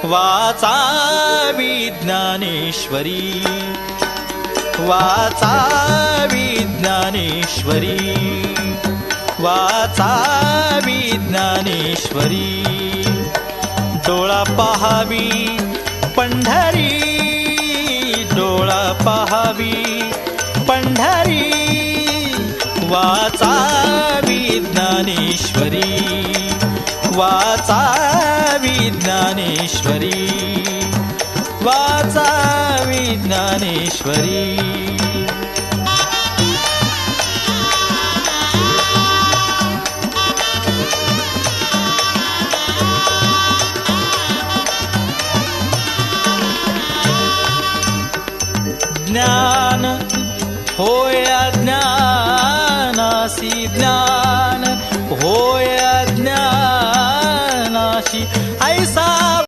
वाचावी ज्ञानेश्वरी, वाचावी ज्ञानेश्वरी, वाचावी ज्ञानेश्वरी. डोळा पहावी पंढरी, डोळा पहावी पंढरी, वाचावी ज्ञानेश्वरी, वाचावी ज्ञानेश्वरी, वाचावी ज्ञानेश्वरी.